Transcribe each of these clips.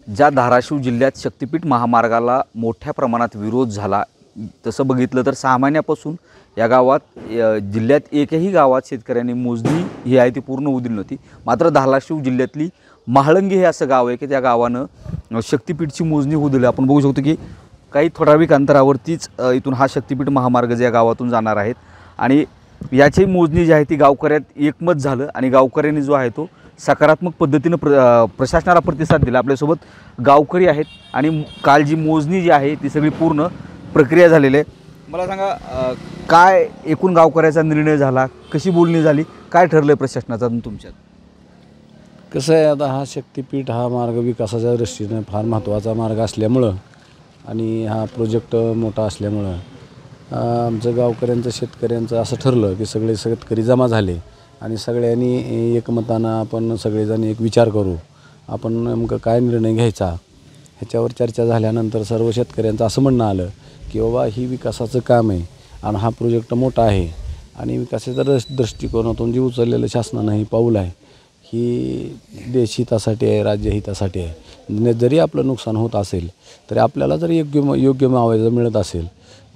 ज्या धाराशिव जिल्ह्यात शक्तिपीठ महामार्गाला मोठ्या प्रमाणात विरोध झाला, तसं बघितलं तर 6 महिन्यापासून या गावात जिल्ह्यात एकही गावात शेतकऱ्यांनी मोजणी ही आहे ती पूर्ण होऊ दिली नव्हती। मात्र धाराशिव जिल्ह्यातली महाळंगी हे असं गाव आहे की त्या गावानं शक्तिपीठची मोजणी होऊ दिली। आपण बघू शकतो की काही ठराविक अंतरावरतीच इथून हा शक्तिपीठ महामार्ग ज्या गावातून जाणार आहेत आणि याची मोजणी जी आहे ती गावकऱ्यात एकमत झालं आणि गावकऱ्यांनी जो आहे तो सकारात्मक पद्धतीनं प्रशासनाला प्रतिसाद दिला। आपल्यासोबत गावकरी आहेत आणि काल जी मोजणी जी आहे ती सगळी पूर्ण प्रक्रिया झालेली आहे। मला सांगा काय एकूण गावकऱ्याचा निर्णय झाला, कशी बोलणी झाली, काय ठरलं प्रशासनाचा तुमच्यात? कसं आहे, आता हा शक्तिपीठ हा मार्ग विकासाच्या दृष्टीने फार महत्त्वाचा मार्ग असल्यामुळं आणि हा प्रोजेक्ट मोठा असल्यामुळं आमचं गावकऱ्यांचं शेतकऱ्यांचं असं ठरलं की सगळे शेतकरी जमा झाले आणि सगळ्यांनी एकमतानं आपण सगळेजण एक विचार करू, आपण नेमकं काय निर्णय घ्यायचा ह्याच्यावर चर्चा झाल्यानंतर सर्व शेतकऱ्यांचं असं म्हणणं आलं की बाबा ही विकासाचं काम आहे आणि हा प्रोजेक्ट मोठा आहे आणि विकासाच्या दृष्टिकोनातून जी उचललेलं शासनानं ही पाऊल आहे ही देशहितासाठी आहे, राज्यहितासाठी आहे। जरी आपलं नुकसान होत असेल तरी आपल्याला जर योग्य मुआवजा मिळत असेल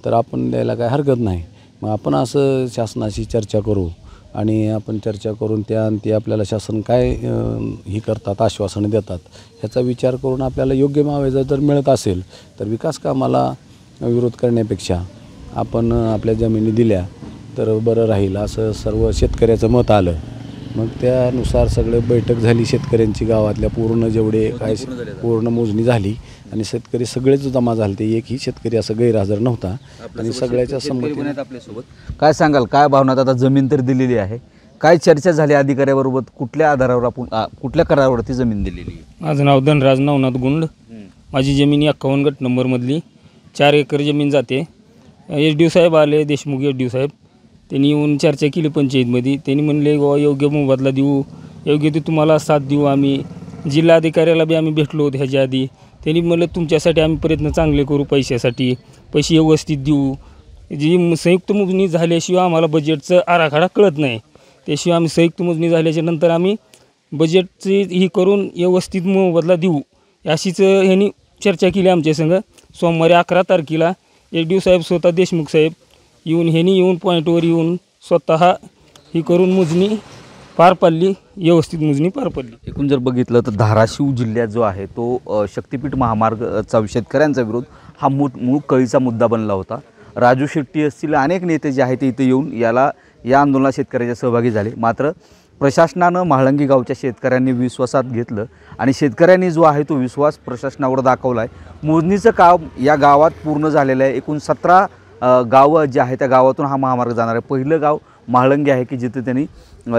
तर आपण द्यायला काय हरकत नाही। मग आपण असं शासनाशी चर्चा करू आणि आपण चर्चा करून ते आपल्याला शासन काय ही करतात, आश्वासनं देतात ह्याचा विचार करून आपल्याला योग्य मुआवजा जर मिळत असेल तर विकास कामाला विरोध करण्यापेक्षा आपण आपल्या जमिनी दिल्या तर बरं राहील असं सर्व शेतकऱ्याचं मत आलं। मग त्यानुसार सगळे बैठक झाली शेतकऱ्यांची, गावातल्या पूर्ण जेवढे काय पूर्ण मोजणी झाली आणि शेतकरी सगळेच जमा झाले, ते एकही शेतकरी असं गैरहजर नव्हता आणि सगळ्याच्या संमतीने आपल्यासोबत काय सांगाल, काय भावना? आता जमीन तर दिलेली आहे, काय चर्चा झाली अधिकाऱ्याबरोबर, कुठल्या आधारावर आपण कुठल्या करारावरती जमीन दिलेली? माझं नाव धनराज नवनाथ गुंड, माझी जमीन 51 गट नंबरमधली 4 एकर जमीन जाते। SD साहेब आले, देशमुख SD साहेब, त्यांनी येऊन चर्चा केली पंचायतमध्ये। त्यांनी म्हणले गोवा योग्य मोबदला देऊ, योग्य ते तुम्हाला साथ देऊ। आम्ही जिल्हाधिकाऱ्याला बी आम्ही भेटलो होतो ह्याच्या आधी, त्यांनी म्हणलं तुमच्यासाठी आम्ही प्रयत्न चांगले करू, पैशासाठी पैसे व्यवस्थित देऊ। जी संयुक्त मोजणी झाल्याशिवाय आम्हाला बजेटचं आराखडा कळत नाही, त्याशिवाय आम्ही संयुक्त मोजणी झाल्याच्या नंतर आम्ही बजेटची ही करून व्यवस्थित मोबदला देऊ अशीच ह्यांनी चर्चा केली आमच्या संग। सोमवारी 11 तारखेला SD साहेब स्वतः देशमुख साहेब येऊन पॉईंटवर येऊन स्वतः ही करून मोजणी पार पाडली, व्यवस्थित मोजणी पार पडली। एकूण जर बघितलं तर धाराशिव जिल्ह्यात जो आहे तो शक्तिपीठ महामार्गचा शेतकऱ्यांचा विरोध हा मूळ कळीचा मुद्दा बनला होता। राजू शेट्टी असतील अनेक नेते जे आहेत ते इथे येऊन या आंदोलनात शेतकऱ्याच्या सहभागी झाले। मात्र प्रशासनानं महाळंगी गावच्या शेतकऱ्यांनी विश्वासात घेतलं आणि शेतकऱ्यांनी जो आहे तो विश्वास प्रशासनावर दाखवला आहे। मोजणीचं काम या गावात पूर्ण झालेलं आहे। एकूण 17 गावं जे आहे त्या गावातून हा महामार्ग जाणार आहे। पहिलं गाव महाळंगी आहे की जिथे त्यांनी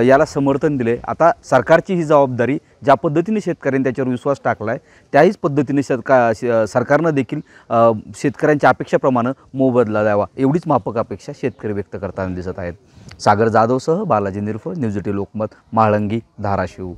याला समर्थन दिले। आता सरकारची ही जबाबदारी, ज्या पद्धतीने शेतकऱ्यांनी त्याच्यावर विश्वास टाकला आहे त्याहीच पद्धतीने सरकारनं देखील शेतकऱ्यांच्या अपेक्षेप्रमाणे मोबदला द्यावा, एवढीच माफक अपेक्षा शेतकरी व्यक्त करताना दिसत आहेत। सागर जाधवसह बालाजी निरफळ, न्यूज 18 लोकमत, महाळंगी, धाराशिव।